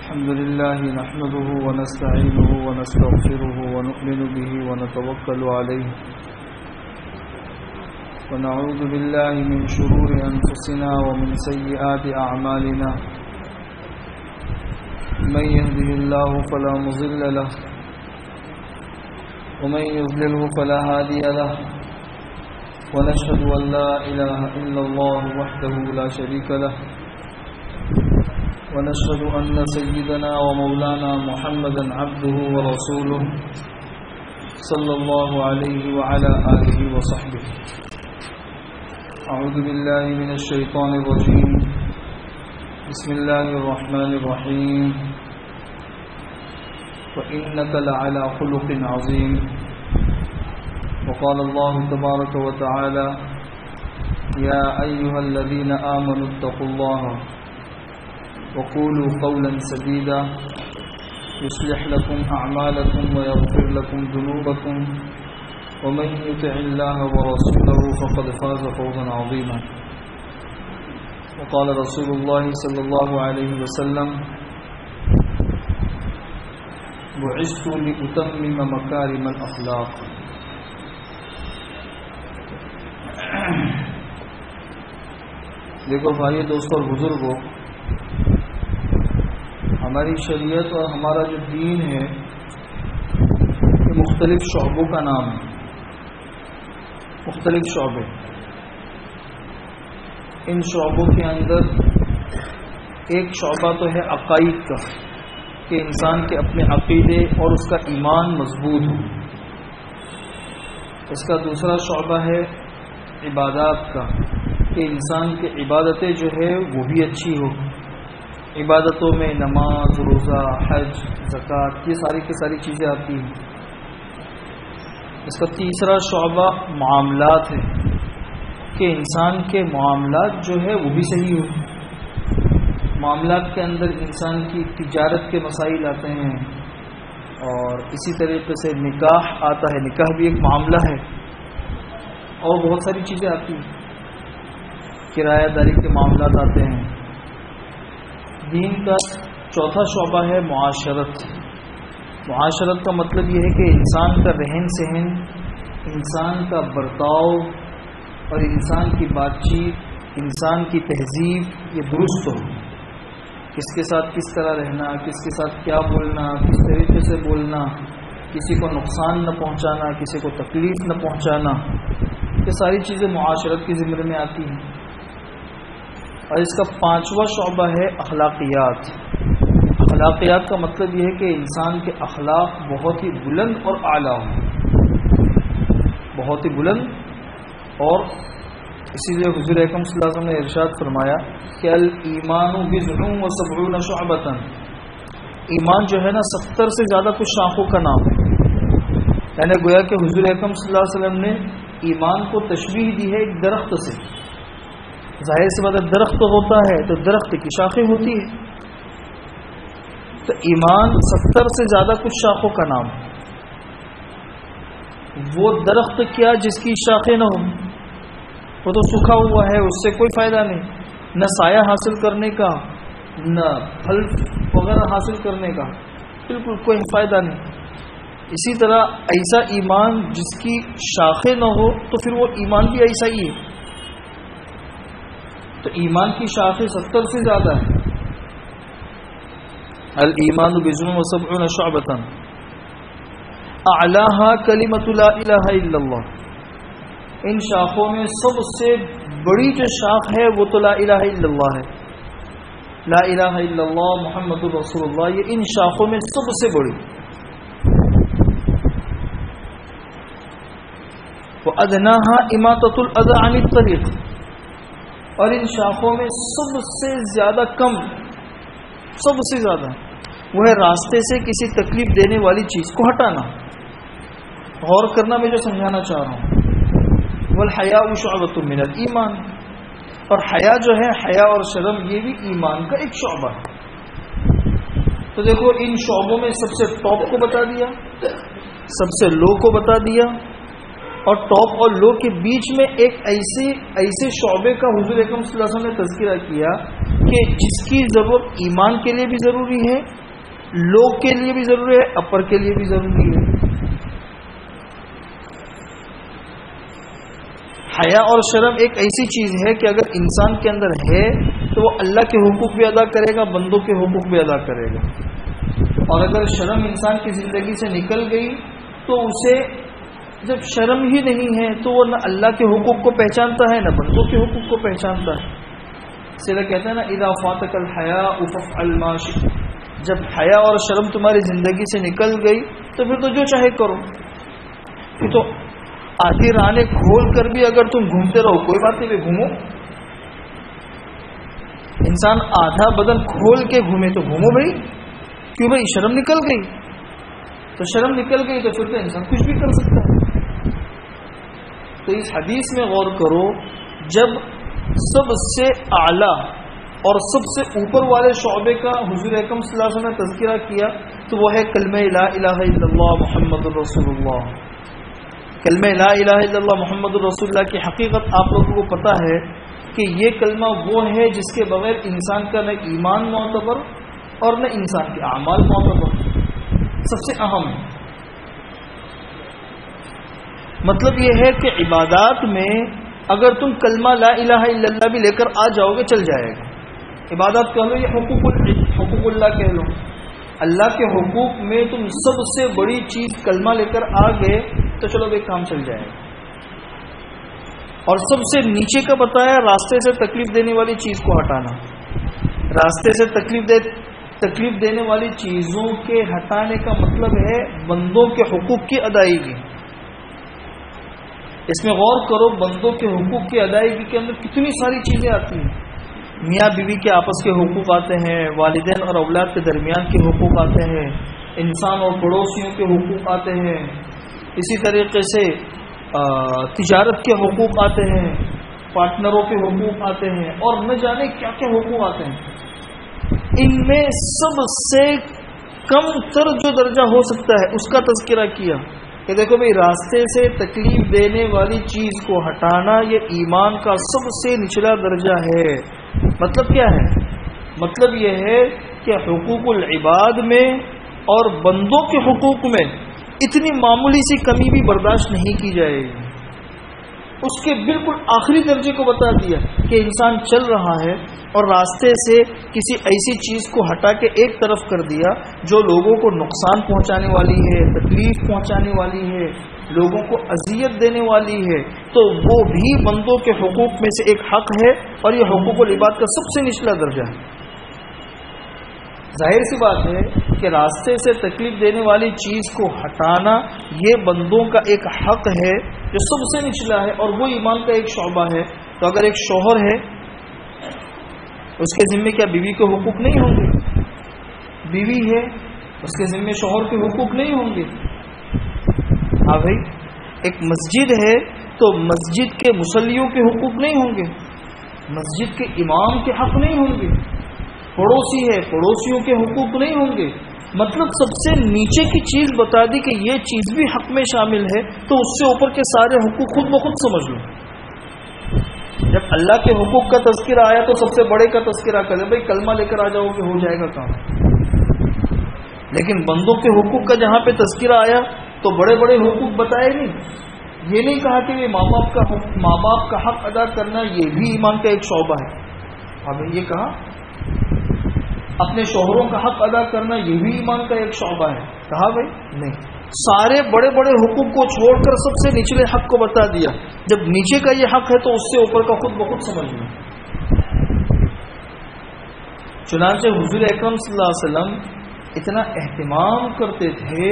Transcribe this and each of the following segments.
الحمد لله نحمده ونستعينه ونستغفره ونؤمن به ونتوكل عليه ونعوذ بالله من شرور أنفسنا ومن سيئات أعمالنا من يهده الله فلا مضل له ومن يضلله فلا هادي له ونشهد أن لا إله إلا الله وحده لا شريك له ونشهد أن سيدنا ومولانا محمدا عبده ورسوله صلى الله عليه وعلى آله وصحبه. أعوذ بالله من الشيطان الرجيم. بسم الله الرحمن الرحيم. وإنك لعلى خلق عظيم. وقال الله تبارك وتعالى: يا أيها الذين آمنوا اتقوا الله وقولوا قولا سديدا يصلح لكم أعمالكم ويغفر لكم ذنوبكم ومن يطع الله ورسوله فقد فاز فوزا عظيما. وقال رسول الله صلى الله عليه وسلم: بعثت لأتمم مكارم الأخلاق. دیکھو بھائی دوستوں اور بزرگوں، ہماری شریعت اور ہمارا جو دین ہے یہ مختلف شعبوں کا نام ہے. مختلف شعبے، ان شعبوں کے اندر ایک شعبہ تو ہے عقائد کا کہ انسان کے اپنے عقیدے اور اس کا ایمان مضبوط ہو. اس کا دوسرا شعبہ ہے عبادات کا کہ انسان کی عبادتیں جو ہے وہ بھی اچھی ہو. عبادتوں میں نماز، روزہ، حج، زکوٰۃ، یہ ساری کی ساری چیزیں آتی ہیں. اس کا تیسرا شعبہ معاملات ہے کہ انسان کے معاملات جو ہے وہ بھی صحیح ہو. معاملات کے اندر انسان کی تجارت کے مسائل آتے ہیں، اور اسی طریقے سے نکاح آتا ہے. نکاح بھی ایک معاملہ ہے، اور بہت ساری چیزیں آتی ہیں. کرایہ داری کے معاملات آتے ہیں. دین کا چوتھا شعبہ ہے معاشرت. معاشرت کا مطلب یہ ہے کہ انسان کا رہن سہن، انسان کا برتاؤ اور انسان کی بات چیت، انسان کی تہذیب یہ درست ہو. کس کے ساتھ کس طرح رہنا، کس کے ساتھ کیا بولنا، کس طریقے سے بولنا، کسی کو نقصان نہ پہنچانا، کسی کو تکلیف نہ پہنچانا، یہ ساری چیزیں معاشرت کی ذمہ میں آتی ہیں. اور اس کا پانچواں شعبہ ہے اخلاقیات. اخلاقیات کا مطلب یہ ہے کہ انسان کے اخلاق بہت ہی بلند اور اعلیٰ ہوں. بہت ہی بلند. اور اسی لیے حضور اکرم صلی اللہ علیہ وسلم نے ارشاد فرمایا کہ الایمان بضع و سبعون شعبۃ. ایمان جو ہے نا 70 سے زیادہ کچھ شاخوں کا نام ہے. یعنی گویا کہ حضور اکرم صلی اللہ علیہ وسلم نے ایمان کو تشبیہ دی ہے ایک درخت سے. ظاہر سی بات ہے، درخت ہوتا ہے تو درخت کی شاخیں ہوتی ہے. تو ایمان 70 سے زیادہ کچھ شاخوں کا نام ہے. وہ درخت کیا جس کی شاخیں نہ ہوں، وہ تو سوکھا ہوا ہے، اس سے کوئی فائدہ نہیں، نہ سایہ حاصل کرنے کا، نہ پھل وغیرہ حاصل کرنے کا، بالکل کوئی فائدہ نہیں. اسی طرح ایسا ایمان جس کی شاخیں نہ ہو تو پھر وہ ایمان بھی ایسا ہی ہے. تو ایمان کی شاخیں 70 سے زیادہ ہے. الایمان بضع و سبعون شعبۃ اعلاها کلمۃ لا الہ الا اللہ. ان شاخوں میں سب سے بڑی جو شاخ ہے وہ تو لا الہ الا اللہ ہے. لا الہ الا اللہ محمد رسول اللہ، یہ ان شاخوں میں سب سے بڑی. وادناها اماطۃ الاذى عن الطریق. اور ان شاخوں میں سب سے زیادہ کم، سب سے زیادہ وہ ہے راستے سے کسی تکلیف دینے والی چیز کو ہٹانا. غور کرنا میں جو سمجھانا چاہ رہا ہوں. والحیاء شعبۃ من الایمان. اور حیا جو ہے، حیا اور شرم، یہ بھی ایمان کا ایک شعبہ ہے. تو دیکھو ان شعبوں میں سب سے ٹاپ کو بتا دیا، سب سے لو کو بتا دیا، اور ٹاپ اور لو کے بیچ میں ایک ایسے شعبے کا حضور اکرم صلی اللہ علیہ وسلم نے تذکرہ کیا کہ جس کی ضرورت ایمان کے لیے بھی ضروری ہے، لوگ کے لیے بھی ضروری ہے، اپر کے لیے بھی ضروری ہے۔ حیا اور شرم ایک ایسی چیز ہے کہ اگر انسان کے اندر ہے تو وہ اللہ کے حقوق بھی ادا کرے گا، بندوں کے حقوق بھی ادا کرے گا، اور اگر شرم انسان کی زندگی سے نکل گئی تو اسے جب شرم ہی نہیں ہے تو وہ نہ اللہ کے حقوق کو پہچانتا ہے نہ بندوں کے حقوق کو پہچانتا ہے۔ سیدھا کہتے ہیں نا اذا فاتک الحیاء فافعل ما شئت، جب حیا اور شرم تمہاری زندگی سے نکل گئی تو پھر تو جو چاہے کرو، پھر تو آدھی رانے کھول کر بھی اگر تم گھومتے رہو کوئی بات نہیں، بھی گھومو۔ انسان آدھا بدن کھول کے گھومے تو گھومو بھائی، کیوں بھائی؟ شرم نکل گئی تو شرم نکل گئی تو پھر تو انسان کچھ بھی کر سکتا ہے۔ تو اس حدیث میں غور کرو، جب سب سے اعلیٰ اور سب سے اوپر والے شعبے کا حضور اکرم صلی اللہ علیہ وسلم نے تذکرہ کیا تو وہ ہے کلمہ لا الہ الا اللہ محمد الرسول اللہ۔ کلمہ لا الہ الا اللہ محمد الرسول اللہ کی حقیقت آپ لوگوں کو پتہ ہے کہ یہ کلمہ وہ ہے جس کے بغیر انسان کا نہ ایمان معتبر اور نہ انسان کے اعمال معتبر، سب سے اہم ہے۔ مطلب یہ ہے کہ عبادات میں اگر تم کلمہ لا الہ الا اللہ بھی لے کر آ جاؤ گے چل جائے گا۔ عبادات کہہ لو یا حقوق اللہ کہہ لو، اللہ کے حقوق میں تم سب سے بڑی چیز کلمہ لے کر آ گئے تو چلو ایک کام چل جائے گا۔ اور سب سے نیچے کا بتایا راستے سے تکلیف دینے والی چیز کو ہٹانا، راستے سے تکلیف دینے والی چیزوں کے ہٹانے کا مطلب ہے بندوں کے حقوق کی ادائیگی۔ اس میں غور کرو، بندوں کے حقوق کی ادائیگی کے اندر کتنی ساری چیزیں آتی ہیں۔ میاں بیوی کے آپس کے حقوق آتے ہیں، والدین اور اولاد کے درمیان کے حقوق آتے ہیں، انسان اور پڑوسیوں کے حقوق آتے ہیں، اسی طریقے سے تجارت کے حقوق آتے ہیں، پارٹنروں کے حقوق آتے ہیں، اور نہ جانے کیا کیا حقوق آتے ہیں۔ ان میں سب سے کم تر جو درجہ ہو سکتا ہے اس کا تذکرہ کیا کہ دیکھو بھئی راستے سے تکلیف دینے والی چیز کو ہٹانا یہ ایمان کا سب سے نچلا درجہ ہے۔ مطلب کیا ہے؟ مطلب یہ ہے کہ حقوق العباد میں اور بندوں کے حقوق میں اتنی معمولی سی کمی بھی برداشت نہیں کی جائے گی۔ اس کے بالکل آخری درجے کو بتا دیا کہ انسان چل رہا ہے اور راستے سے کسی ایسی چیز کو ہٹا کے ایک طرف کر دیا جو لوگوں کو نقصان پہنچانے والی ہے، تکلیف پہنچانے والی ہے، لوگوں کو اذیت دینے والی ہے، تو وہ بھی بندوں کے حقوق میں سے ایک حق ہے، اور یہ حقوق العباد کا سب سے نچلا درجہ ہے۔ ظاہر سی بات ہے کہ راستے سے تکلیف دینے والی چیز کو ہٹانا یہ بندوں کا ایک حق ہے جو سب سے نچلا ہے، اور وہ ایمان کا ایک شعبہ ہے۔ تو اگر ایک شوہر ہے اس کے ذمے کیا بیوی کے حقوق نہیں ہوں گے؟ بیوی ہے اس کے ذمے شوہر کے حقوق نہیں ہوں گے؟ ہاں بھائی، ایک مسجد ہے تو مسجد کے مصلیوں کے حقوق نہیں ہوں گے، مسجد کے امام کے حق نہیں ہوں گے، پڑوسی ہے پڑوسیوں کے حقوق نہیں ہوں گے۔ مطلب سب سے نیچے کی چیز بتا دی کہ یہ چیز بھی حق میں شامل ہے، تو اس سے اوپر کے سارے حقوق خود بخود سمجھ لو۔ جب اللہ کے حقوق کا تذکرہ آیا تو سب سے بڑے کا تذکرہ کرے، بھائی کلمہ لے کر آ جاؤ کہ ہو جائے گا کام۔ لیکن بندوں کے حقوق کا جہاں پہ تذکرہ آیا تو بڑے بڑے حقوق بتائے نہیں، یہ نہیں کہا کہ ماں باپ کا حق ادا کرنا یہ بھی ایمان کا ایک شعبہ ہے۔ اب یہ کہا اپنے شوہروں کا حق ادا کرنا یہ بھی ایمان کا ایک شعبہ ہے، کہا بھائی نہیں، سارے بڑے بڑے حقوق کو چھوڑ کر سب سے نچلے حق کو بتا دیا۔ جب نیچے کا یہ حق ہے تو اس سے اوپر کا خود بخود سمجھ لیں۔ چنانچہ حضور اکرم صلی اللہ علیہ وسلم اتنا اہتمام کرتے تھے،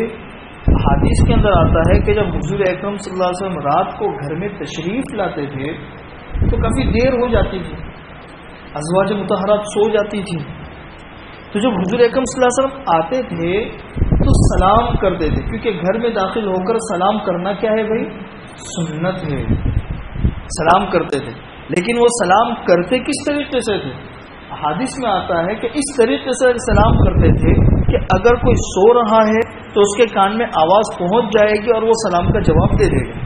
حدیث کے اندر آتا ہے کہ جب حضور اکرم صلی اللہ علیہ وسلم رات کو گھر میں تشریف لاتے تھے تو کافی دیر ہو جاتی تھی، ازواج مطہرات سو جاتی تھی، تو جب حضور اکرم صلی اللہ علیہ وسلم آتے تھے تو سلام کرتے تھے، کیونکہ گھر میں داخل ہو کر سلام کرنا کیا ہے بھائی؟ سنت ہے، سلام کرتے تھے۔ لیکن وہ سلام کرتے کس طریقے سے تھے؟ حدیث میں آتا ہے کہ اس طریقے سے سلام کرتے تھے کہ اگر کوئی سو رہا ہے تو اس کے کان میں آواز پہنچ جائے گی اور وہ سلام کا جواب دے دے گا،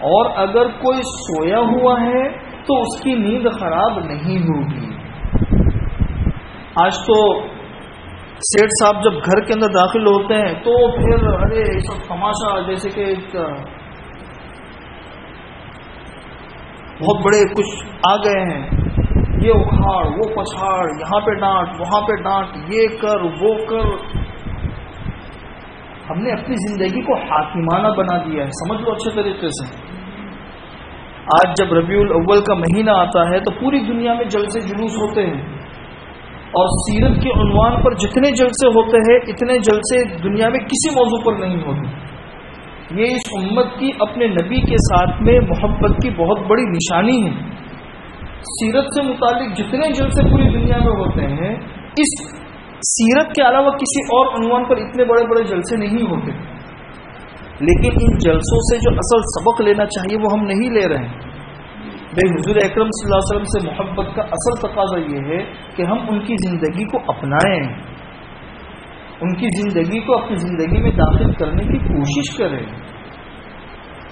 اور اگر کوئی سویا ہوا ہے تو اس کی نیند خراب نہیں ہوگی۔ آج تو سیٹ صاحب جب گھر کے اندر داخل ہوتے ہیں تو پھر ارے سب تماشا، جیسے کہ بہت بڑے کچھ آ گئے ہیں، یہ اکھاڑ وہ پچھاڑ، یہاں پہ ڈانٹ وہاں پہ ڈانٹ، یہ کر وہ کر. ہم نے اپنی زندگی کو حاکمانہ بنا دیا ہے، سمجھ لو اچھے طریقے سے. آج جب ربیع الاول کا مہینہ آتا ہے تو پوری دنیا میں جلسے جلوس ہوتے ہیں، اور سیرت کے عنوان پر جتنے جلسے ہوتے ہیں اتنے جلسے دنیا میں کسی موضوع پر نہیں ہوتے. یہ اس امت کی اپنے نبی کے ساتھ میں محبت کی بہت بڑی نشانی ہے. سیرت سے متعلق جتنے جلسے پوری دنیا میں ہوتے ہیں، اس سیرت کے علاوہ کسی اور عنوان پر اتنے بڑے بڑے جلسے نہیں ہوتے. لیکن ان جلسوں سے جو اصل سبق لینا چاہیے وہ ہم نہیں لے رہے ہیں. بھائی حضور اکرم صلی اللہ علیہ وسلم سے محبت کا اصل تقاضا یہ ہے کہ ہم ان کی زندگی کو اپنائیں، ان کی زندگی کو اپنی زندگی میں داخل کرنے کی کوشش کریں.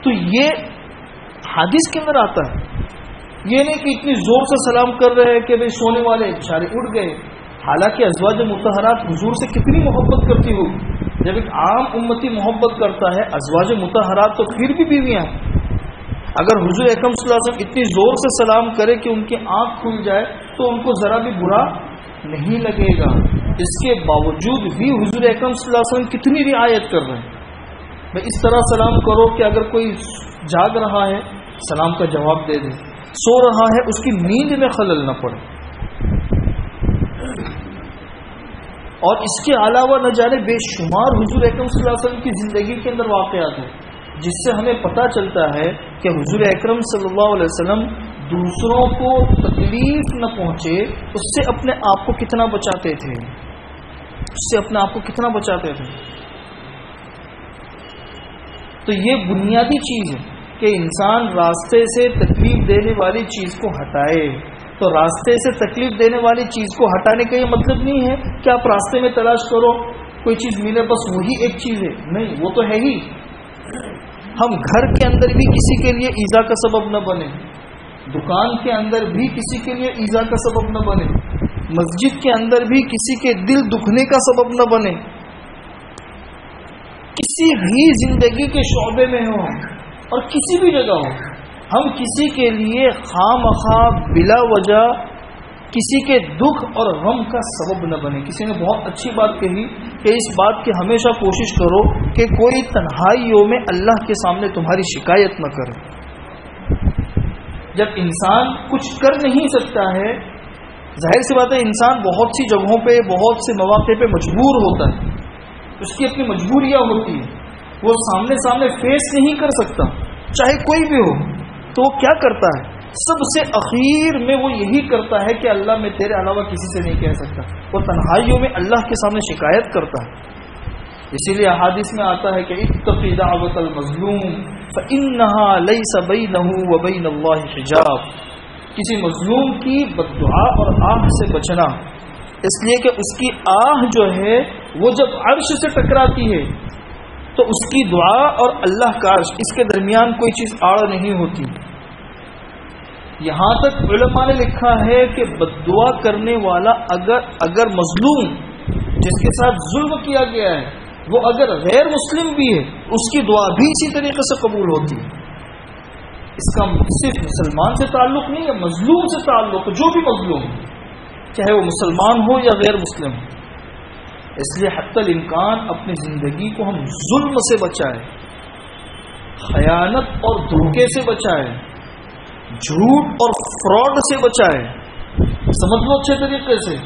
تو یہ حدیث کے اندر آتا ہے. یہ نہیں کہ اتنی زور سے سلام کر رہے ہیں کہ بھئی سونے والے بیچارے اٹھ گئے. حالانکہ ازواج مطہرات حضور سے کتنی محبت کرتی ہوگی. جب ایک عام امتی محبت کرتا ہے، ازواج مطہرات تو پھر بھی بیویاں ہیں. اگر حضور اکرم صلی اللہ علیہ وسلم اتنی زور سے سلام کرے کہ ان کی آنکھ کھل جائے تو ان کو ذرا بھی برا نہیں لگے گا. اس کے باوجود بھی حضور اکرم صلی اللہ علیہ وسلم کتنی رعایت کر رہے ہیں. بھائی اس طرح سلام کرو کہ اگر کوئی جاگ رہا ہے سلام کا جواب دے دے، سو رہا ہے اس کی نیند میں خلل نہ پڑے. اور اس کے علاوہ نہ جانے بے شمار حضور اکرم صلی اللہ علیہ وسلم کی زندگی کے اندر واقعات ہیں جس سے ہمیں پتہ چلتا ہے کہ حضور اکرم صلی اللہ علیہ وسلم دوسروں کو تکلیف نہ پہنچے اس سے اپنے آپ کو کتنا بچاتے تھے، اس سے اپنے آپ کو کتنا بچاتے تھے. تو یہ بنیادی چیز ہے کہ انسان راستے سے تکلیف دینے والی چیز کو ہٹائے. تو راستے سے تکلیف دینے والی چیز کو ہٹانے کا یہ مطلب نہیں ہے کہ آپ راستے میں تلاش کرو کوئی چیز ملے بس وہی ایک چیز ہے، نہیں، وہ تو ہے ہی. ہم گھر کے اندر بھی کسی کے لیے ایذا کا سبب نہ بنے، دکان کے اندر بھی کسی کے لیے ایذا کا سبب نہ بنے، مسجد کے اندر بھی کسی کے دل دکھنے کا سبب نہ بنے. کسی بھی زندگی کے شعبے میں ہو اور کسی بھی جگہ ہو، ہم کسی کے لیے خواہ بلا وجہ کسی کے دکھ اور غم کا سبب نہ بنے. کسی نے بہت اچھی بات کہی کہ اس بات کی ہمیشہ کوشش کرو کہ کوئی تنہائیوں میں اللہ کے سامنے تمہاری شکایت نہ کرے. جب انسان کچھ کر نہیں سکتا ہے، ظاہر سی بات ہے انسان بہت سی جگہوں پہ بہت سے مواقع پہ مجبور ہوتا ہے، اس کی اپنی مجبوریاں ہوتی ہیں، وہ سامنے فیس نہیں کر سکتا چاہے کوئی بھی ہو. تو وہ کیا کرتا ہے؟ سب سے اخیر میں وہ یہی کرتا ہے کہ اللہ میں تیرے علاوہ کسی سے نہیں کہہ سکتا. وہ تنہائیوں میں اللہ کے سامنے شکایت کرتا ہے. اسی لیے احادیث میں آتا ہے کہ اتقی دعوت المظلوم فإنها ليس بينه وبين الله حجاب. کسی مظلوم کی بددعا اور آہ سے بچنا، اس لیے کہ اس کی آہ جو ہے وہ جب عرش سے ٹکراتی ہے تو اس کی دعا اور اللہ کا عرش اس کے درمیان کوئی چیز آڑ نہیں ہوتی. یہاں تک علماء نے لکھا ہے کہ بددعا کرنے والا اگر مظلوم جس کے ساتھ ظلم کیا گیا ہے وہ اگر غیر مسلم بھی ہے اس کی دعا بھی اسی طریقے سے قبول ہوتی ہے. اس کا صرف مسلمان سے تعلق نہیں ہے، مظلوم سے تعلق، جو بھی مظلوم چاہے وہ مسلمان ہو یا غیر مسلم ہو. اس لیے حتی الامکان اپنی زندگی کو ہم ظلم سے بچائیں، خیانت اور دھوکے سے بچائیں، جھوٹ اور فراڈ سے بچائیں. سمجھ لو اچھے طریقے سے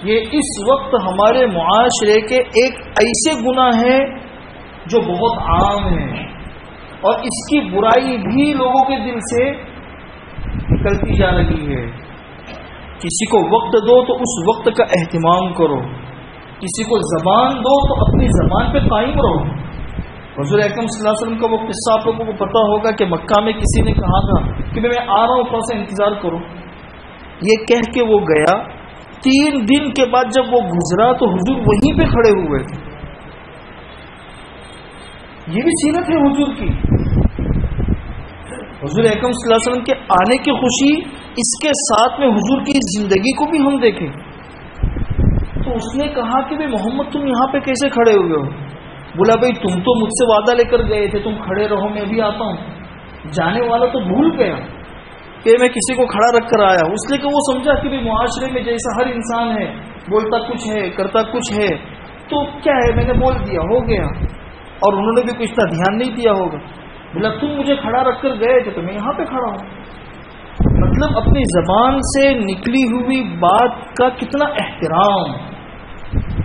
یہ اس وقت ہمارے معاشرے کے ایک ایسے گناہ ہیں جو بہت عام ہیں، اور اس کی برائی بھی لوگوں کے دل سے نکلتی جا رہی ہے. کسی کو وقت دو تو اس وقت کا اہتمام کرو، کسی کو زبان دو تو اپنی زبان پہ قائم رہو. حضور اکرم صلی اللہ علیہ وسلم کا وہ قصہ آپ لوگوں کو پتا ہوگا کہ مکہ میں کسی نے کہا تھا کہ میں آ رہا ہوں، تھوڑا سا انتظار کرو. یہ کہہ کے وہ گیا. 3 دن کے بعد جب وہ گزرا تو حضور وہیں پہ کھڑے ہوئے تھے. یہ بھی سیرت ہے حضور کی. حضور اکرم صلی اللہ علیہ وسلم کے آنے کی خوشی، اس کے ساتھ میں حضور کی زندگی کو بھی ہم دیکھیں. تو اس نے کہا کہ بھائی محمد تم یہاں پہ کیسے کھڑے ہوئے ہو؟ بولا بھائی تم تو مجھ سے وعدہ لے کر گئے تھے تم کھڑے رہو میں بھی آتا ہوں. جانے والا تو بھول گیا کہ میں کسی کو کھڑا رکھ کر آیا. اس لیے کہ وہ سمجھا کہ معاشرے میں جیسا ہر انسان ہے بولتا کچھ ہے کرتا کچھ ہے تو کیا ہے میں نے بول دیا ہو گیا, اور انہوں نے بھی کچھ اتنا دھیان نہیں دیا ہوگا. بولا تم مجھے کھڑا رکھ کر گئے تھے تو میں یہاں پہ کھڑا ہوں. مطلب اپنی زبان سے نکلی ہوئی بات کا کتنا احترام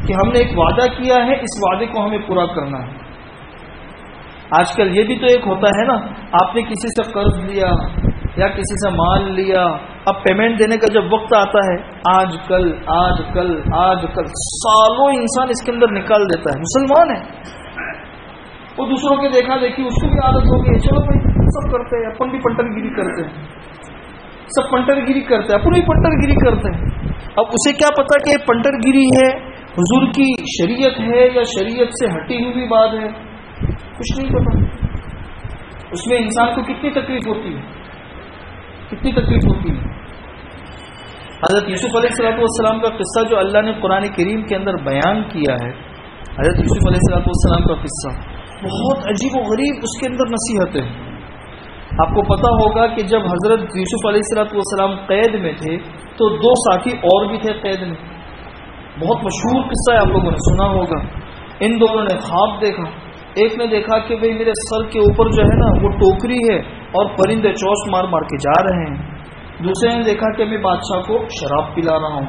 کہ ہم نے ایک وعدہ کیا ہے اس وعدے کو ہمیں پورا کرنا ہے. آج کل یہ بھی تو ایک ہوتا ہے نا, آپ نے کسی سے قرض لیا یا کسی سے مال لیا, اب پیمنٹ دینے کا جب وقت آتا ہے آج کل آج کل آج کل سالوں انسان اس کے اندر نکال دیتا ہے. مسلمان ہے وہ دوسروں کے دیکھا دیکھی اس کو بھی عادت ہو گئی, چلو بھائی سب کرتے ہیں اپن بھی پنٹر گیری کرتے ہیں, سب پنٹر گیری کرتے ہیں اپن بھی پنٹر گیری کرتے ہیں. اب اسے کیا پتا کہ پنٹر گیری ہے حضور کی شریعت ہے یا شریعت سے ہٹی ہوئی بات ہے, کچھ نہیں پتا. اس میں انسان کو کتنی تکلیف ہوتی ہے, کتنی تکلیف ہوتی ہے. حضرت یوسف علیہ السلام کا قصہ جو اللہ نے قرآن کریم کے اندر بیان کیا ہے, حضرت یوسف علیہ السلام کا قصہ بہت عجیب و غریب, اس کے اندر نصیحتیں. آپ کو پتا ہوگا کہ جب حضرت یوسف علیہ السلام قید میں تھے تو دو ساتھی اور بھی تھے قید میں. بہت مشہور قصہ ہے, آپ لوگوں نے سنا ہوگا. ان دونوں نے خواب دیکھا. ایک نے دیکھا کہ بھئی میرے سر کے اوپر جو ہے نا وہ ٹوکری ہے اور پرندے چوچ مار مار کے جا رہے ہیں. دوسرے نے دیکھا کہ میں بادشاہ کو شراب پلا رہا ہوں.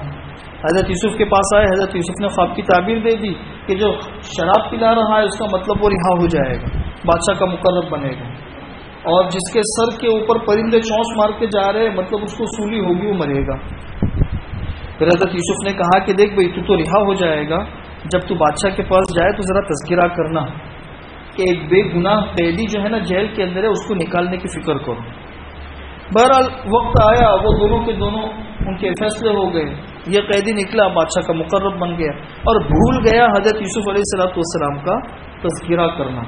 حضرت یوسف کے پاس آئے, حضرت یوسف نے خواب کی تعبیر دے دی کہ جو شراب پلا رہا ہے اس کا مطلب وہ رہا ہو جائے گا, بادشاہ کا مقرب بنے گا, اور جس کے سر کے اوپر پرندے چونچ مار کے جا رہے ہیں مطلب اس کو سولی ہوگی وہ مرے گا. پھر حضرت یوسف نے کہا کہ دیکھ بھئی تو رہا ہو جائے گا, جب تو بادشاہ کے پاس جائے تو ذرا تذکرہ کرنا کہ ایک بے گناہ قیدی جو ہے نا جیل کے اندر ہے اس کو نکالنے کی فکر کرو. بہرحال وقت آیا, وہ دونوں کے دونوں ان کے فیصلے ہو گئے. یہ قیدی نکلا, بادشاہ کا مقرب بن گیا, اور بھول گیا حضرت یوسف علیہ السلام کا تذکرہ کرنا.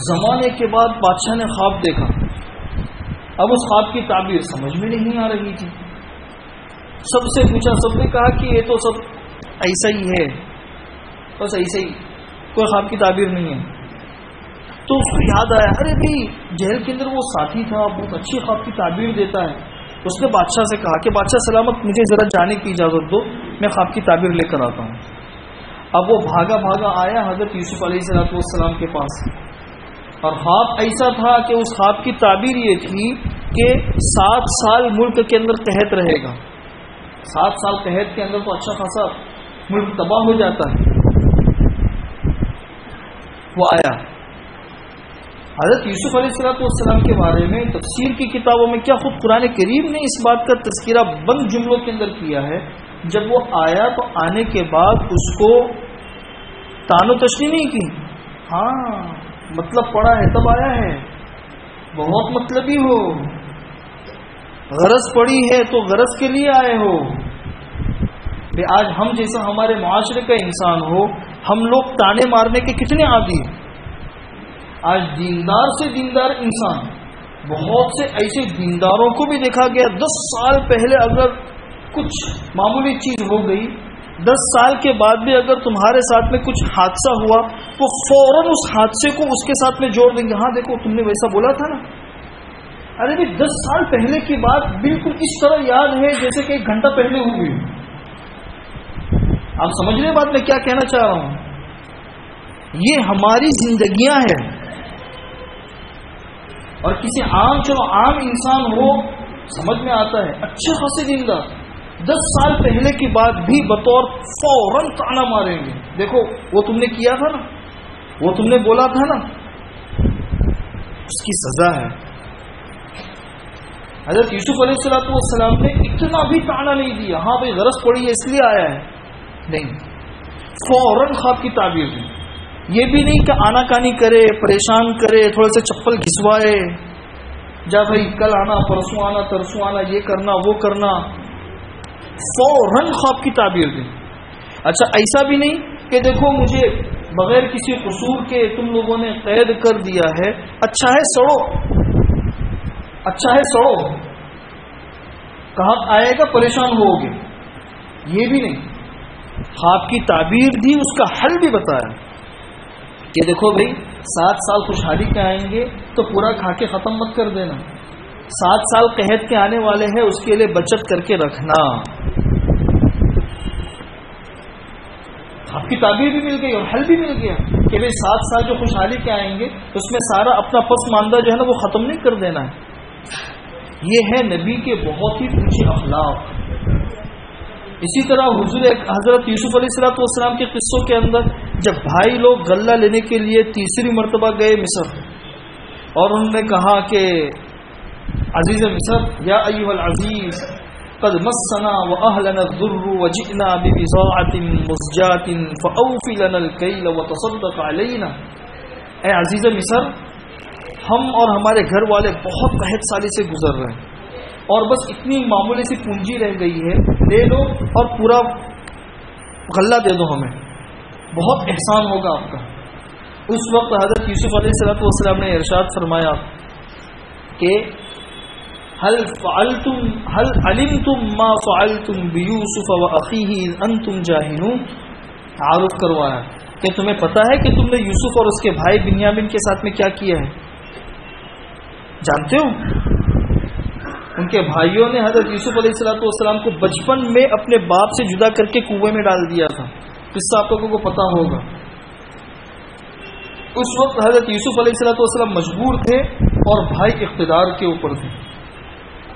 زمانے کے بعد بادشاہ نے خواب دیکھا. اب اس خواب کی تعبیر سمجھ میں نہیں آ رہی تھی. سب سے پوچھا, سب نے کہا کہ یہ تو سب ایسا ہی ہے, بس ایسا ہی, کوئی خواب کی تعبیر نہیں ہے. تو اس کو یاد آیا, ارے بھائی جیل کے اندر وہ ساتھی تھا بہت اچھی خواب کی تعبیر دیتا ہے. اس نے بادشاہ سے کہا کہ بادشاہ سلامت مجھے ذرا جانے کی اجازت دو, میں خواب کی تعبیر لے کر آتا ہوں. اب وہ بھاگا بھاگا آیا حضرت یوسف علیہ السلام کے پاس, اور خواب ایسا تھا کہ اس خواب کی تعبیر یہ تھی کہ 7 سال ملک کے اندر قحط رہے گا. 7 سال قحط کے اندر تو اچھا خاصا ملک تباہ ہو جاتا ہے. وہ آیا. حضرت یوسف علیہ السلام کے بارے میں تفسیر کی کتابوں میں کیا خود قرآن کریم نے اس بات کا تذکرہ بند جملوں کے اندر کیا ہے, جب وہ آیا تو آنے کے بعد اس کو تان و تشنیع نہیں کی. ہاں مطلب پڑا ہے تب آیا ہے, بہت مطلبی ہو, غرض پڑی ہے تو غرض کے لیے آئے ہو. آج ہم جیسا ہمارے معاشرے کا انسان ہو, ہم لوگ تانے مارنے کے کتنے عادی ہیں. آج دیندار سے دیندار انسان, بہت سے ایسے دینداروں کو بھی دیکھا گیا 10 سال پہلے اگر کچھ معمولی چیز ہو گئی, 10 سال کے بعد بھی اگر تمہارے ساتھ میں کچھ حادثہ ہوا تو فوراً اس حادثے کو اس کے ساتھ میں جوڑ دیں گے. ہاں دیکھو تم نے ویسا بولا تھا نا. ارے بھی 10 سال پہلے کی بات بالکل اس طرح یاد ہے جیسے کہ 1 گھنٹہ پہلے ہوئی. آپ سمجھ رہے بات میں کیا کہنا چاہ رہا ہوں. یہ ہماری زندگیاں ہیں, اور کسی عام چلو عام انسان ہو سمجھ میں آتا ہے, اچھے خاصے دیندار 10 سال پہلے کی بات بھی بطور فوراً تانا ماریں گے. دیکھو وہ تم نے کیا تھا نا, وہ تم نے بولا تھا نا, اس کی سزا ہے. حضرت یوسف علیہ السلام نے اتنا بھی تانا نہیں دیا, ہاں بھائی غرض پڑی ہے اس لیے آیا ہے, نہیں, فوراً خواب کی تعبیر دی. یہ بھی نہیں کہ آنا کانی کرے, پریشان کرے, تھوڑے سے چپل گھسوائے, جا بھائی کل آنا, پرسوں آنا, ترسوں آنا, یہ کرنا وہ کرنا. فوراً خواب کی تعبیر دی. اچھا ایسا بھی نہیں کہ دیکھو مجھے بغیر کسی قصور کے تم لوگوں نے قید کر دیا ہے, اچھا ہے سڑو, اچھا ہے سڑو, کہاں آئے گا پریشان ہوگے, یہ بھی نہیں. خواب کی تعبیر دی، اس کا حل بھی بتایا کہ دیکھو بھائی 7 سال خوشحالی کے آئیں گے تو پورا کھا کے ختم مت کر دینا، 7 سال قحط کے آنے والے ہیں، اس کے لیے بچت کر کے رکھنا۔ خواب کی تعبیر بھی مل گئی اور حل بھی مل گیا کہ بھائی 7 سال جو خوشحالی کے آئیں گے اس میں سارا اپنا پسماندہ جو ہے نا وہ ختم نہیں کر دینا ہے۔ یہ ہے نبی کے بہت ہی اونچے اخلاق۔ اسی طرح حضرت یوسف علیہ السلام کے قصوں کے اندر جب بھائی لوگ غلہ لینے کے لیے تیسری مرتبہ گئے مصر اور انہوں نے کہا کہ عزیز مصر یا ایھا العزیز قد مسنا واهلنا الضر وجئنا ببضاعة مزجاة فاوف لنا الكيل وتصدق علينا، اے عزیز مصر ہم اور ہمارے گھر والے بہت قحط سالی سے گزر رہے ہیں اور بس اتنی معمولی سی پونجی رہ گئی ہے، لے لو اور پورا غلہ دے دو ہمیں، بہت احسان ہوگا آپ کا۔ اس وقت حضرت یوسف علیہ السلام نے ارشاد فرمایا کہ هل علمتم ما فعلتم بيوسف واخيه اذ انتم جاهلون، تعارف کروایا کہ تمہیں پتہ ہے کہ تم نے یوسف اور اس کے بھائی بنیامین کے ساتھ میں کیا کیا ہے؟ جانتے ہو ان کے بھائیوں نے حضرت یوسف علیہ السلام کو بچپن میں اپنے باپ سے جدا کر کے کنویں میں ڈال دیا تھا، قصہ آپ لوگوں کو پتہ ہوگا۔ اس وقت حضرت یوسف علیہ السلام مجبور تھے اور بھائی اقتدار کے اوپر تھے،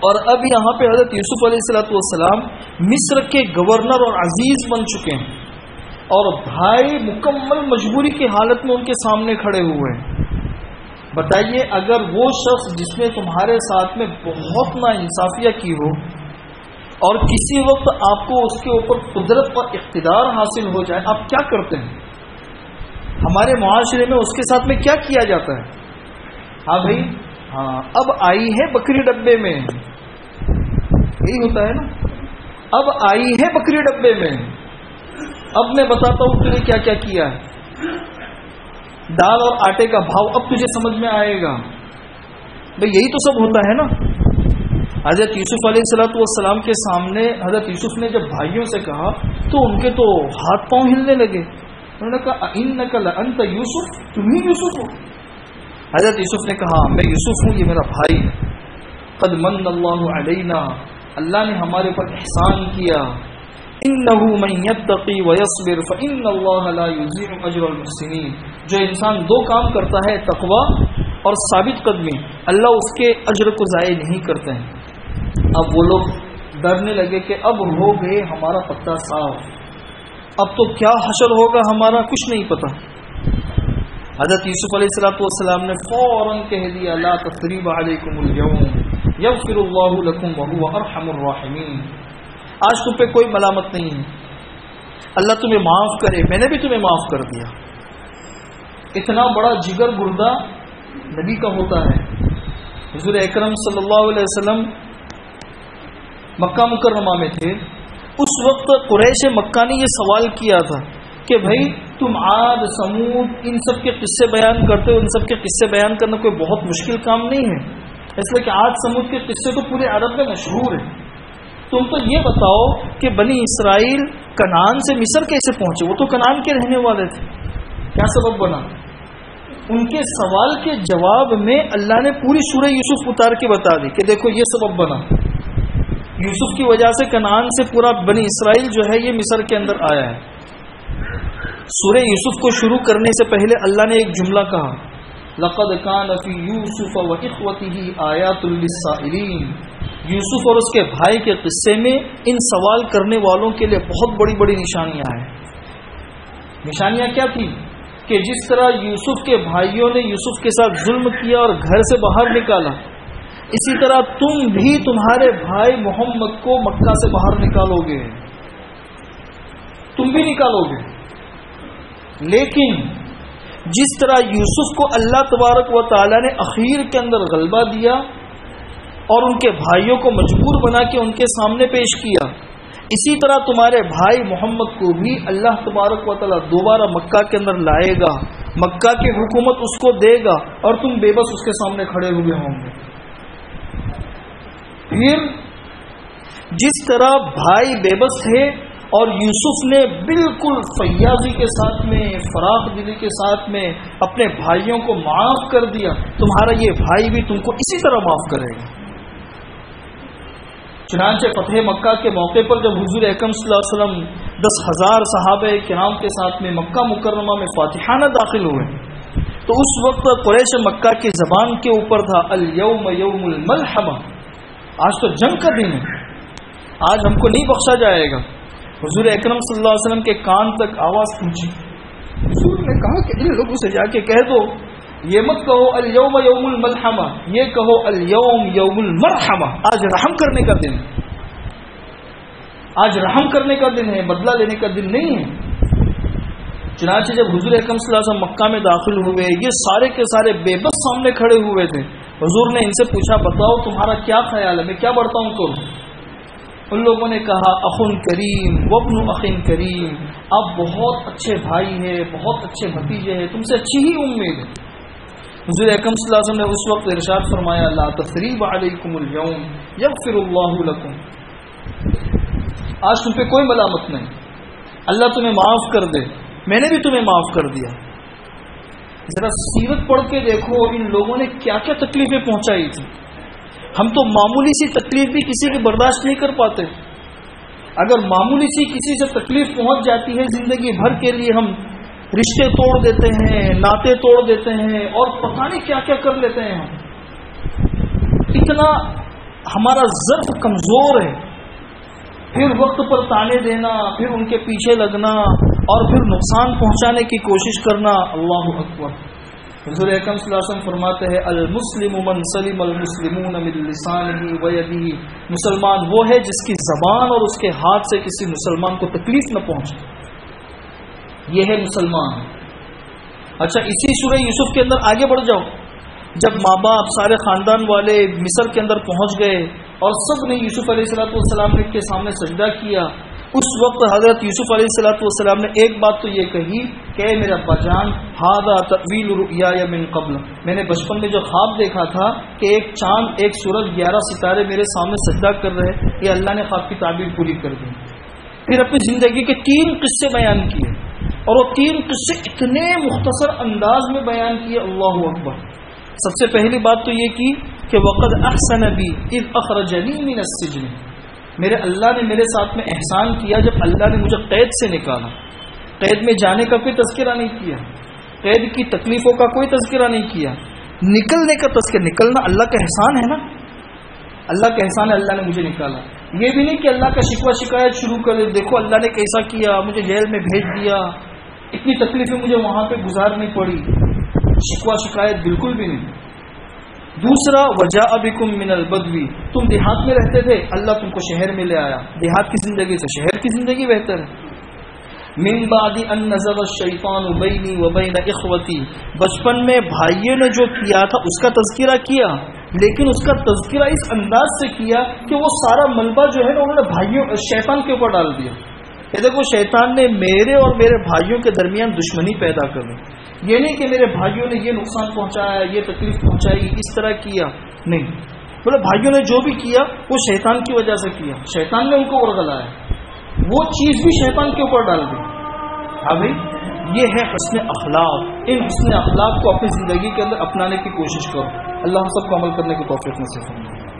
اور اب یہاں پہ حضرت یوسف علیہ السلام مصر کے گورنر اور عزیز بن چکے ہیں اور بھائی مکمل مجبوری کی حالت میں ان کے سامنے کھڑے ہوئے ہیں۔ بتائیے اگر وہ شخص جس نے تمہارے ساتھ میں بہت ناانصافیاں کی ہو اور کسی وقت آپ کو اس کے اوپر قدرت اور اقتدار حاصل ہو جائے، آپ کیا کرتے ہیں؟ ہمارے معاشرے میں اس کے ساتھ میں کیا کیا جاتا ہے؟ ہاں بھائی، ہاں اب آئی ہے بکری ڈبے میں، یہی ہوتا ہے نا، اب آئی ہے بکری ڈبے میں، اب میں بتاتا ہوں تجھے کیا کیا کیا ہے، دال اور آٹے کا بھاؤ اب تجھے سمجھ میں آئے گا۔ بھئی یہی تو سب ہوتا ہے نا۔ حضرت یوسف علیہ السلام کے سامنے حضرت یوسف نے جب بھائیوں سے کہا تو ان کے تو ہاتھ پاؤں ہلنے لگے، انہوں نے کہا اِنَّکَ لَأَنْتَ یوسف، تم ہی یوسف ہو؟ حضرت یوسف نے کہا میں یوسف ہوں، یہ میرا بھائی ہے۔ قد من اللہ علینا، اللہ نے ہمارے پر احسان کیا۔ انہ من یتقی ویصبر فان اللہ لا یضیع اجر المحسنین، جو انسان 2 کام کرتا ہے، تقوی اور ثابت قدمی، اللہ اس کے اجر کو ضائع نہیں کرتے ہیں۔ اب وہ لوگ ڈرنے لگے کہ اب ہو گئے ہمارا پتہ صاف، اب تو کیا حشر ہوگا ہمارا کچھ نہیں پتا۔ حضرت یوسف علیہ السلام نے فوراً کہہ دیا لا تثریب علیکم اليوم یغفر اللہ لکم وہو ارحم الراحمین، آج تم پہ کوئی ملامت نہیں ہے، اللہ تمہیں معاف کرے، میں نے بھی تمہیں معاف کر دیا۔ اتنا بڑا جگر گردہ نبی کا ہوتا ہے۔ حضور اکرم صلی اللہ علیہ وسلم مکہ مکرمہ میں تھے، اس وقت قریش مکہ نے یہ سوال کیا تھا کہ بھائی تم عاد سمود ان سب کے قصے بیان کرتے ہو، ان سب کے قصے بیان کرنا کوئی بہت مشکل کام نہیں ہے، اس لیے کہ عاد سمود کے قصے تو پورے عرب میں مشہور ہیں، تم تو یہ بتاؤ کہ بنی اسرائیل کنعان سے مصر کیسے پہنچے؟ وہ تو کنعان کے رہنے والے تھے، کیا سبب بنا؟ ان کے سوال کے جواب میں اللہ نے پوری سورہ یوسف اتار کے بتا دی کہ دیکھو یہ سبب بنا، یوسف کی وجہ سے کنعان سے پورا بنی اسرائیل جو ہے یہ مصر کے اندر آیا ہے۔ سورہ یوسف کو شروع کرنے سے پہلے اللہ نے ایک جملہ کہا لَقَدْ كَانَ فِي يُوسُفَ وَإِخْوَتِهِ آيَاتٌ لِلسَّائِلِينَ، یوسف اور اس کے بھائی کے قصے میں ان سوال کرنے والوں کے لیے بہت بڑی بڑی نشانیاں ہیں۔ نشانیاں کیا تھی؟ کہ جس طرح یوسف کے بھائیوں نے یوسف کے ساتھ ظلم کیا اور گھر سے باہر نکالا، اسی طرح تم بھی تمہارے بھائی محمد کو مکہ سے باہر نکالو گے، تم بھی نکالو گے۔ لیکن جس طرح یوسف کو اللہ تبارک و تعالی نے اخیر کے اندر غلبہ دیا اور ان کے بھائیوں کو مجبور بنا کے ان کے سامنے پیش کیا، اسی طرح تمہارے بھائی محمد کو بھی اللہ تبارک و تعالی دوبارہ مکہ کے اندر لائے گا، مکہ کی حکومت اس کو دے گا اور تم بے بس اس کے سامنے کھڑے ہوئے ہوں گے۔ پھر جس طرح بھائی بے بس تھے اور یوسف نے بالکل فیاضی کے ساتھ میں، فراخ دلی کے ساتھ میں اپنے بھائیوں کو معاف کر دیا، تمہارا یہ بھائی بھی تم کو اسی طرح معاف کرے گا۔ چنانچہ فتح مکہ کے موقع پر جب حضور اکرم صلی اللہ علیہ وسلم 10,000 صحابہ کرام کے ساتھ میں مکہ مکرمہ میں فاتحانہ داخل ہوئے تو اس وقت قریش مکہ کی زبان کے اوپر تھا الیوم یوم الملحمہ، آج تو جنگ کا دن ہے، آج ہم کو نہیں بخشا جائے گا۔ حضور اکرم صلی اللہ علیہ وسلم کے کان تک آواز پہنچی، حضور نے کہا کہ ان لوگوں سے جا کے کہہ دو یہ مت کہو الیوم یوم الملحمہ، یہ کہو الیوم یوم المرحمہ، آج رحم کرنے کا دن، آج رحم کرنے کا دن ہے، بدلہ لینے کا دن نہیں ہے۔ چنانچہ جب حضور اکرم صلی اللہ علیہ وسلم مکہ میں داخل ہوئے، یہ سارے کے سارے بے بس سامنے کھڑے ہوئے تھے۔ حضور نے ان سے پوچھا بتاؤ تمہارا کیا خیال ہے، میں کیا برتاؤ کروں؟ ان لوگوں نے کہا اخن کریم وابن اخن کریم، آپ بہت اچھے بھائی ہیں، بہت اچھے بھتیجے ہیں، تم سے اچھی ہی امید ہے۔ حضور اکرم صلی اللہ علیہ وسلم نے اس وقت ارشاد فرمایا لا تثریب علیکم اليوم یغفر اللہ لکم، آج تم پہ کوئی ملامت نہیں، اللہ تمہیں معاف کر دے، میں نے بھی تمہیں معاف کر دیا۔ ذرا سیرت پڑھ کے دیکھو ان لوگوں نے کیا کیا تکلیفیں پہنچائی تھی۔ ہم تو معمولی سی تکلیف بھی کسی کی برداشت نہیں کر پاتے، اگر معمولی سی کسی سے تکلیف پہنچ جاتی ہے زندگی بھر کے لیے ہم رشتے توڑ دیتے ہیں، ناطے توڑ دیتے ہیں اور پتہ نہیں کیا کیا کر لیتے ہیں۔ ہم اتنا ہمارا ظرف کمزور ہے، پھر وقت پر تانے دینا، پھر ان کے پیچھے لگنا اور پھر نقصان پہنچانے کی کوشش کرنا، اللہ اکبر۔ حضور اکرم صلی اللہ علیہ وسلم فرماتے ہیں المسلم من سلم المسلمون من لسانه ویده، مسلمان وہ ہے جس کی زبان اور اس کے ہاتھ سے کسی مسلمان کو تکلیف نہ پہنچے، یہ ہے مسلمان۔ اچھا اسی سورہ یوسف کے اندر آگے بڑھ جاؤ، جب ماں باپ سارے خاندان والے مصر کے اندر پہنچ گئے اور سب نے یوسف علیہ السلام کے سامنے سجدہ کیا، اس وقت حضرت یوسف علیہ السلام نے ایک بات تو یہ کہی کہ اے میرا ابا جان ھذا تأویل رؤیایا من قبل، میں نے بچپن میں جو خواب دیکھا تھا کہ ایک چاند ایک سورج 11 ستارے میرے سامنے سجدہ کر رہے، یہ اللہ نے خواب کی تعبیر پوری کر دی۔ پھر اپنی زندگی کے 3 قصے بیان کیے اور وہ 3 قصے اتنے مختصر انداز میں بیان کیے، اللہ اکبر۔ سب سے پہلی بات تو یہ کی کہ وقد احسن بی اذ اخرجنی من السجن، میرے اللہ نے میرے ساتھ میں احسان کیا جب اللہ نے مجھے قید سے نکالا۔ قید میں جانے کا کوئی تذکرہ نہیں کیا، قید کی تکلیفوں کا کوئی تذکرہ نہیں کیا، نکلنے کا تذکرہ، نکلنا اللہ کا احسان ہے نا، اللہ کا احسان ہے اللہ نے مجھے نکالا۔ یہ بھی نہیں کہ اللہ کا شکوہ شکایت شروع کر دے، دیکھو اللہ نے کیسا کیا، مجھے جیل میں بھیج دیا، اتنی تکلیفیں مجھے وہاں پہ گزارنی پڑی، شکوہ شکایت بالکل بھی نہیں۔ دوسرا وجاء بکم من البدوی، تم دیہات میں رہتے تھے، اللہ تم کو شہر میں لے آیا، دیہات کی زندگی سے شہر کی زندگی بہتر ہے۔ من بعد ان نزغ الشیطان بینی وبین اخوتی، بچپن میں بھائیوں نے جو کیا تھا اس کا تذکرہ کیا، لیکن اس کا تذکرہ اس انداز سے کیا کہ وہ سارا ملبہ جو ہے نا انہوں نے بھائیوں شیطان کے اوپر ڈال دیا کہ دیکھو شیطان نے میرے اور میرے بھائیوں کے درمیان دشمنی پیدا کر دی، یہ نہیں کہ میرے بھائیوں نے یہ نقصان پہنچایا، یہ تکلیف پہنچائی، اس طرح کیا، نہیں، بولے بھائیوں نے جو بھی کیا وہ شیطان کی وجہ سے کیا، شیطان نے ان کو ورغلایا، وہ چیز بھی شیطان کے اوپر ڈال دی۔ ہاں بھائی یہ ہے حسن اخلاق، ان حسن اخلاق کو اپنی زندگی کے اندر اپنانے کی کوشش کرو، اللہ ہم سب کو عمل کرنے کی توفیق نصیب فرمائے۔